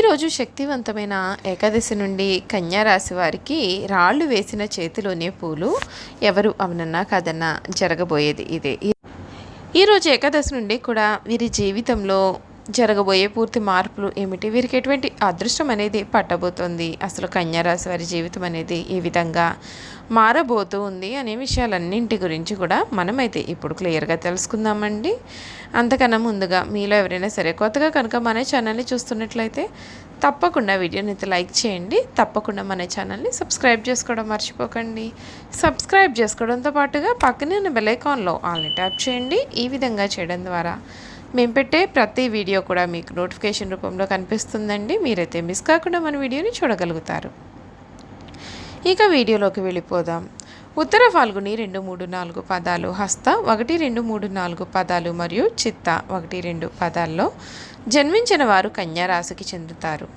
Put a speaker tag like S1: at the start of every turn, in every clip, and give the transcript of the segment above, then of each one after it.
S1: ఈరోజు శక్తివంతమైన ఏకాదశి నుండి కన్యా రాశి వారికి రాళ్ళు వేసిన చేతిలోనే పూలు ఎవరు అవునన్నా కాదన్నా జరగబోయేది ఇదే. ఈరోజు ఏకాదశి నుండి కూడా వీరి జీవితంలో జరగబోయే పూర్తి మార్పులు ఏమిటి, వీరికి ఎటువంటి అదృష్టం అనేది పట్టబోతోంది, అసలు కన్యా రాశి వారి జీవితం అనేది ఏ విధంగా మారబోతూ ఉంది అనే విషయాలన్నింటి గురించి కూడా మనమైతే ఇప్పుడు క్లియర్గా తెలుసుకుందామండి. అంతకన్నా ముందుగా మీలో ఎవరైనా సరే కొత్తగా కనుక మన ఛానల్ని చూస్తున్నట్లయితే తప్పకుండా వీడియోని అయితే లైక్ చేయండి, తప్పకుండా మన ఛానల్ని సబ్స్క్రైబ్ చేసుకోవడం మర్చిపోకండి. సబ్స్క్రైబ్ చేసుకోవడంతో పాటుగా పక్కనే ఉన్న బెల్ ఐకాన్లో ఆల్ని ట్యాప్ చేయండి. ఈ విధంగా చేయడం ద్వారా మేము పెట్టే ప్రతి వీడియో కూడా మీకు నోటిఫికేషన్ రూపంలో కనిపిస్తుందండి. మీరైతే మిస్ కాకుండా మన వీడియోని చూడగలుగుతారు. ఇక వీడియోలోకి వెళ్ళిపోదాం. ఉత్తర ఫాల్గుని 2, 3, 4 పదాలు, హస్త 1, 2, 3, 4 పదాలు మరియు చిత్త 1, 2 పదాల్లో జన్మించిన వారు కన్యా రాశికి చెందుతారు.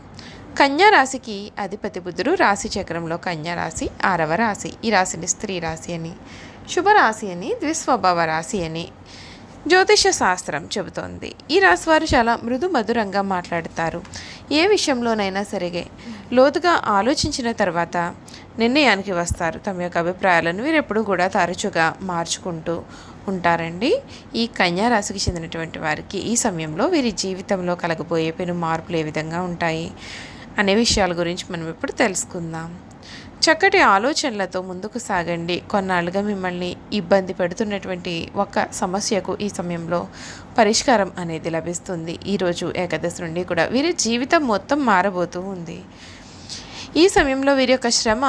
S1: కన్యా రాశికి అధిపతి బుధుడు. రాశి చక్రంలో కన్యా రాశి 6వ రాశి. ఈ రాశిని స్త్రీ రాశి అని, శుభరాశి అని, ద్విస్వభావ రాశి అని జ్యోతిష శాస్త్రం చెబుతోంది. ఈ రాశి వారు చాలా మృదు మధురంగా మాట్లాడతారు. ఏ విషయంలోనైనా సరిగే లోతుగా ఆలోచించిన తర్వాత నిర్ణయానికి వస్తారు. తమ యొక్క అభిప్రాయాలను వీరెప్పుడు కూడా తరచుగా మార్చుకుంటూ ఉంటారండి. ఈ కన్యా రాశికి చెందినటువంటి వారికి ఈ సమయంలో వీరి జీవితంలో కలగబోయే పెను మార్పులు ఏ విధంగా ఉంటాయి అనే విషయాల గురించి మనం ఇప్పుడు తెలుసుకుందాం. చక్కటి ఆలోచనలతో ముందుకు సాగండి. కొన్నాళ్ళుగా మిమ్మల్ని ఇబ్బంది పెడుతున్నటువంటి ఒక సమస్యకు ఈ సమయంలో పరిష్కారం అనేది లభిస్తుంది. ఈరోజు ఏకాదశి నుండి కూడా వీరి జీవితం మొత్తం మారబోతూ ఉంది. ఈ సమయంలో వీరి యొక్క శ్రమ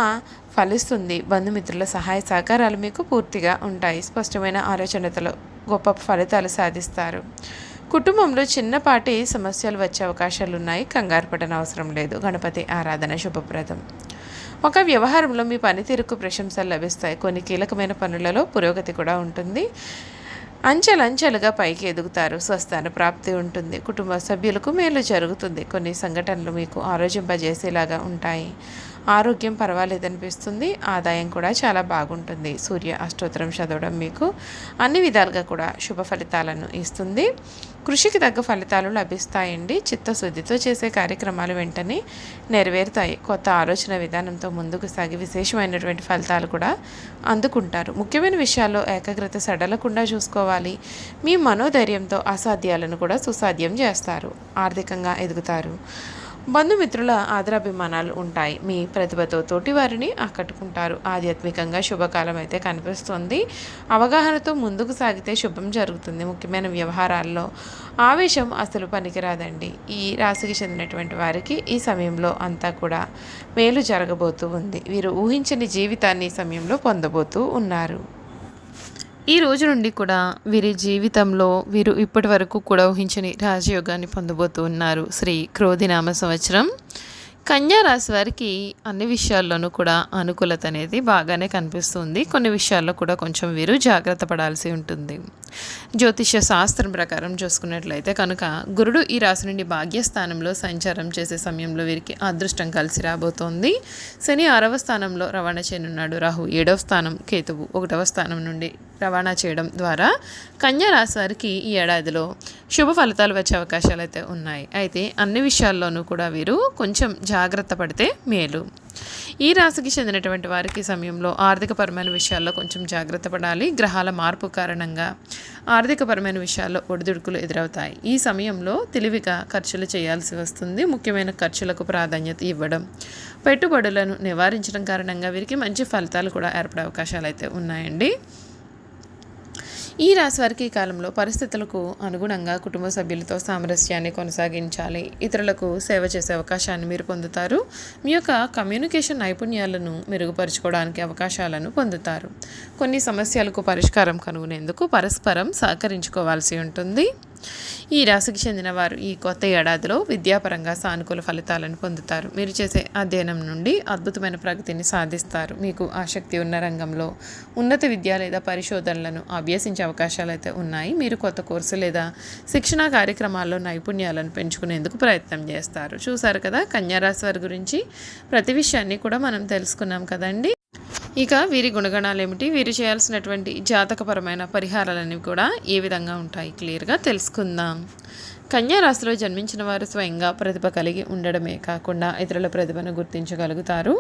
S1: ఫలిస్తుంది. బంధుమిత్రుల సహాయ సహకారాలు మీకు పూర్తిగా ఉంటాయి. స్పష్టమైన ఆలోచనలతో గొప్ప ఫలితాలు సాధిస్తారు. కుటుంబంలో చిన్నపాటి సమస్యలు వచ్చే అవకాశాలు ఉన్నాయి. కంగారు పడన అవసరం లేదు. గణపతి ఆరాధన శుభప్రదం. ఒక వ్యవహారంలో మీ పనితీరుకు ప్రశంసలు లభిస్తాయి. కొన్ని కీలకమైన పనులలో పురోగతి కూడా ఉంటుంది. అంచెలంచెలుగా పైకి ఎదుగుతారు. స్వస్థాన ప్రాప్తి ఉంటుంది. కుటుంబ సభ్యులకు మేలు జరుగుతుంది. కొన్ని సంఘటనలు మీకు ఆలోచింపజేసేలాగా ఉంటాయి. ఆరోగ్యం పర్వాలేదనిపిస్తుంది. ఆదాయం కూడా చాలా బాగుంటుంది. సూర్య అష్టోత్తరం చదవడం మీకు అన్ని విధాలుగా కూడా శుభ ఫలితాలను ఇస్తుంది. కృషికి తగ్గ ఫలితాలు లభిస్తాయండి. చిత్తశుద్ధితో చేసే కార్యక్రమాలు వెంటనే నెరవేరుతాయి. కొత్త ఆలోచన విధానంతో ముందుకు సాగి విశేషమైనటువంటి ఫలితాలు కూడా అందుకుంటారు. ముఖ్యమైన విషయాల్లో ఏకాగ్రత సడలకుండా చూసుకోవాలి. మీ మనోధైర్యంతో అసాధ్యాలను కూడా సుసాధ్యం చేస్తారు. ఆర్థికంగా ఎదుగుతారు. బంధుమిత్రుల ఆదరాభిమానాలు ఉంటాయి. మీ ప్రతిభతో తోటి వారిని ఆకట్టుకుంటారు. ఆధ్యాత్మికంగా శుభకాలం అయితే కనిపిస్తుంది. అవగాహనతో ముందుకు సాగితే శుభం జరుగుతుంది. ముఖ్యమైన వ్యవహారాల్లో ఆవేశం అసలు పనికిరాదండి. ఈ రాశికి చెందినటువంటి వారికి ఈ సమయంలో అంతా కూడా మేలు జరగబోతూ ఉంది. వీరు ఊహించని జీవితాన్ని ఈ సమయంలో పొందబోతూ ఉన్నారు. ఈ రోజు నుండి కూడా వీరి జీవితంలో వీరు ఇప్పటి వరకు కూడా ఊహించని రాజయోగాన్ని పొందబోతూ ఉన్నారు. శ్రీ క్రోధినామ సంవత్సరం. కన్యా రాశి వారికి అన్ని విషయాల్లోనూ కూడా అనుకూలత అనేది బాగానే కనిపిస్తుంది. కొన్ని విషయాల్లో కూడా కొంచెం వీరు జాగ్రత్త పడాల్సి ఉంటుంది. జ్యోతిష శాస్త్రం ప్రకారం చూసుకున్నట్లయితే కనుక గురుడు ఈ రాశి నుండి భాగ్యస్థానంలో సంచారం చేసే సమయంలో వీరికి అదృష్టం కలిసి రాబోతోంది. శని 6వ స్థానంలో రవాణా చేయనున్నాడు. రాహు 7వ స్థానం, కేతువు 1వ స్థానం నుండి రవాణా చేయడం ద్వారా కన్యా రాశి వారికి ఈ ఏడాదిలో శుభ ఫలితాలు వచ్చే అవకాశాలు అయితే ఉన్నాయి. అయితే అన్ని విషయాల్లోనూ కూడా వీరు కొంచెం జాగ్రత్త పడితే మేలు. ఈ రాశికి చెందినటువంటి వారికి సమయంలో ఆర్థికపరమైన విషయాల్లో కొంచెం జాగ్రత్త పడాలి. గ్రహాల మార్పు కారణంగా ఆర్థికపరమైన విషయాల్లో ఒడిదుడుకులు ఎదురవుతాయి. ఈ సమయంలో తెలివిగా ఖర్చులు చేయాల్సి వస్తుంది. ముఖ్యమైన ఖర్చులకు ప్రాధాన్యత ఇవ్వడం, పెట్టుబడులను నివారించడం కారణంగా వీరికి మంచి ఫలితాలు కూడా ఏర్పడే అవకాశాలు అయితే ఉన్నాయండి. ఈ రాశి వారికి ఈ కాలంలో పరిస్థితులకు అనుగుణంగా కుటుంబ సభ్యులతో సామరస్యాన్ని కొనసాగించాలి. ఇతరులకు సేవ చేసే అవకాశాన్ని మీరు పొందుతారు. మీ యొక్క కమ్యూనికేషన్ నైపుణ్యాలను మెరుగుపరుచుకోవడానికి అవకాశాలను పొందుతారు. కొన్ని సమస్యలకు పరిష్కారం కనుగొనేందుకు పరస్పరం సహకరించుకోవాల్సి ఉంటుంది. ఈ రాశికి చెందిన వారు ఈ కొత్త ఏడాదిలో విద్యాపరంగా సానుకూల ఫలితాలను పొందుతారు. మీరు చేసే అధ్యయనం నుండి అద్భుతమైన ప్రగతిని సాధిస్తారు. మీకు ఆసక్తి ఉన్న రంగంలో ఉన్నత విద్య లేదా పరిశోధనలను అభ్యసించే అవకాశాలు అయితే ఉన్నాయి. మీరు కొత్త కోర్సు లేదా శిక్షణా కార్యక్రమాల్లో నైపుణ్యాలను పెంచుకునేందుకు ప్రయత్నం చేస్తారు. చూసారు కదా, కన్యా రాశి వారి గురించి ప్రతి విషయాన్ని కూడా మనం తెలుసుకున్నాం కదండి. ఇక వీరి గుణగణాలు ఏమిటి, వీరు చేయాల్సినటువంటి జాతకపరమైన పరిహారాలన్నీ కూడా ఏ విధంగా ఉంటాయి క్లియర్గా తెలుసుకుందాం. కన్యా రాశిలో జన్మించిన వారు స్వయంగా ప్రతిభ కలిగి ఉండడమే కాకుండా ఇతరుల ప్రతిభను గుర్తించగలుగుతారు.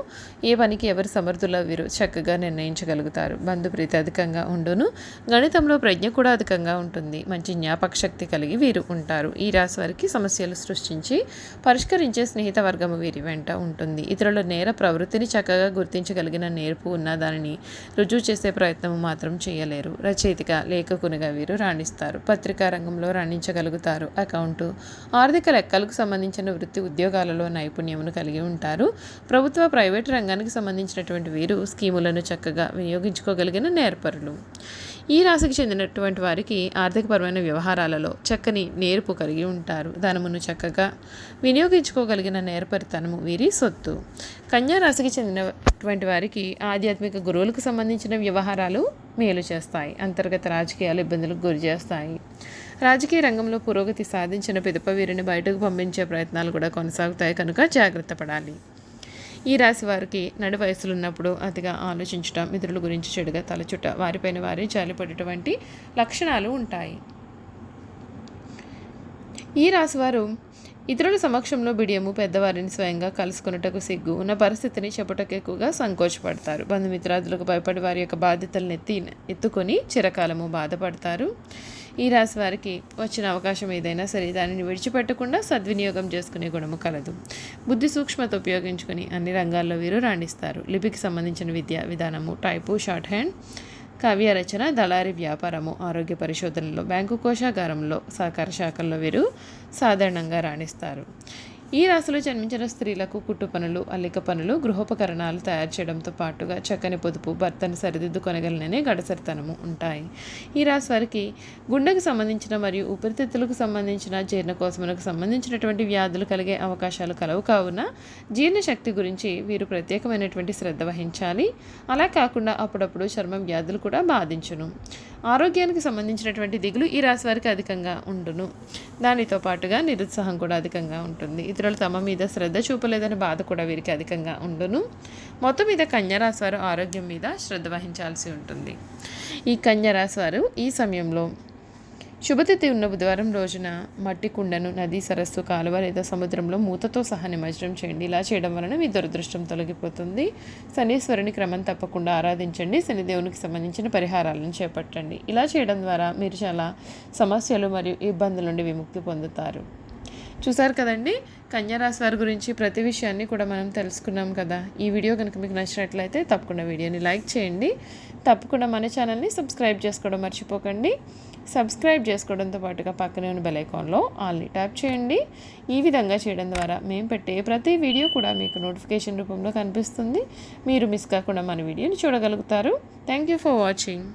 S1: ఏ పనికి ఎవరు సమర్థులో వీరు చక్కగా నిర్ణయించగలుగుతారు. బంధుప్రీతి అధికంగా ఉండును. గణితంలో ప్రజ్ఞ కూడా అధికంగా ఉంటుంది. మంచి జ్ఞాపక శక్తి కలిగి వీరు ఉంటారు. ఈ రాశి వారికి సమస్యలు సృష్టించి పరిష్కరించే స్నేహిత వర్గము వీరి వెంట ఉంటుంది. ఇతరుల నేర ప్రవృత్తిని చక్కగా గుర్తించగలిగిన నేర్పు ఉన్న దానిని రుజువు చేసే ప్రయత్నం మాత్రం చేయలేరు. రచయితగా లేఖకునిగా వీరు రాణిస్తారు. పత్రికా రంగంలో రాణించగలుగుతారు. అకౌంటు, ఆర్థిక లెక్కలకు సంబంధించిన వృత్తి ఉద్యోగాలలో నైపుణ్యమును కలిగి ఉంటారు. ప్రభుత్వ ప్రైవేటు రంగానికి సంబంధించినటువంటి వీరు స్కీములను చక్కగా వినియోగించుకోగలిగిన నేర్పరులు. ఈ రాశికి చెందినటువంటి వారికి ఆర్థికపరమైన వ్యవహారాలలో చక్కని నేర్పు కలిగి ఉంటారు. ధనమును చక్కగా వినియోగించుకోగలిగిన నేర్పరితనము వీరి సొత్తు. కన్యా రాశికి చెందినటువంటి వారికి ఆధ్యాత్మిక గురువులకు సంబంధించిన వ్యవహారాలు మేలు చేస్తాయి. అంతర్గత రాజకీయాలు ఇబ్బందులకు గురి చేస్తాయి. రాజకీయ రంగంలో పురోగతి సాధించిన పిదప వీరిని బయటకు పంపించే ప్రయత్నాలు కూడా కొనసాగుతాయి కనుక జాగ్రత్త పడాలి. ఈ రాశి వారికి నడి వయసులో ఉన్నప్పుడు అతిగా ఆలోచించటం, ఇతరుల గురించి చెడుగా తలచుట, వారిపైన వారి జాలిపడేటువంటి లక్షణాలు ఉంటాయి. ఈ రాశివారు ఇతరుల సమక్షంలో బిడియము, పెద్దవారిని స్వయంగా కలుసుకున్నటకు సిగ్గు, ఉన్న పరిస్థితిని చెప్పుటకు ఎక్కువగా సంకోచపడతారు. బంధుమిత్రాదులకు భయపడి వారి యొక్క బాధ్యతలను ఎత్తుకొని చిరకాలము బాధపడతారు. ఈ రాశి వారికి వచ్చిన అవకాశం ఏదైనా సరే దానిని విడిచిపెట్టకుండా సద్వినియోగం చేసుకునే గుణము కలదు. బుద్ధి సూక్ష్మత ఉపయోగించుకొని అన్ని రంగాల్లో వీరు రాణిస్తారు. లిపికి సంబంధించిన విద్య విధానము, టైపు, షార్ట్ హ్యాండ్, కావ్య రచన, దళారీ వ్యాపారము, ఆరోగ్య పరిశోధనలో, బ్యాంకు కోశాగారంలో, సహకార శాఖల్లో వీరు సాధారణంగా రాణిస్తారు. ఈ రాశిలో జన్మించిన స్త్రీలకు కుట్టు పనులు, అల్లిక పనులు, గృహోపకరణాలు తయారు చేయడంతో పాటుగా చక్కని పొదుపు, భర్తను సరిదిద్దుకొనగలననే గడసరితనము ఉంటాయి. ఈ రాశి వారికి గుండెకు సంబంధించిన మరియు ఊపిరితిత్తులకు సంబంధించిన జీర్ణకోశములకు సంబంధించినటువంటి వ్యాధులు కలిగే అవకాశాలు కలవు కావున జీర్ణశక్తి గురించి వీరు ప్రత్యేకమైనటువంటి శ్రద్ధ వహించాలి. అలా కాకుండా అప్పుడప్పుడు చర్మం వ్యాధులు కూడా బాధించును. ఆరోగ్యానికి సంబంధించినటువంటి దిగులు ఈ రాశి వారికి అధికంగా ఉండును. దానితో పాటుగా నిరుత్సాహం కూడా అధికంగా ఉంటుంది. ఇతరులు తమ మీద శ్రద్ధ చూపలేదని బాధ కూడా వీరికి అధికంగా ఉండును. మొత్తం మీద కన్యా రాశి వారు ఆరోగ్యం మీద శ్రద్ధ వహించాల్సి ఉంటుంది. ఈ కన్యా రాశి వారు ఈ సమయంలో శుభతిథి ఉన్న బుధవారం రోజున మట్టి కుండను నది, సరస్సు, కాలువ లేదా సముద్రంలో మూతతో సహా నిమజ్జనం చేయండి. ఇలా చేయడం వలన మీ దురదృష్టం తొలగిపోతుంది. శనీశ్వరుని క్రమం తప్పకుండా ఆరాధించండి. శనిదేవునికి సంబంధించిన పరిహారాలను చేపట్టండి. ఇలా చేయడం ద్వారా మీరు చాలా సమస్యలు మరియు ఇబ్బందుల నుండి విముక్తి పొందుతారు. చూసారు కదండి, కన్యా రాశి వారి గురించి ప్రతి విషయాన్ని కూడా మనం తెలుసుకున్నాం కదా. ఈ వీడియో కనుక మీకు నచ్చినట్లయితే తప్పకుండా వీడియోని లైక్ చేయండి. తప్పకుండా మన ఛానల్ని సబ్స్క్రైబ్ చేసుకోవడం మర్చిపోకండి. సబ్స్క్రైబ్ చేసుకోవడంతో పాటుగా పక్కనే ఉన్న బెల్ ఐకాన్లో ఆల్ని ట్యాప్ చేయండి. ఈ విధంగా చేయడం ద్వారా మేము పెట్టే ప్రతి వీడియో కూడా మీకు నోటిఫికేషన్ రూపంలో కనిపిస్తుంది. మీరు మిస్ కాకుండా మన వీడియోని చూడగలుగుతారు. Thank you for watching.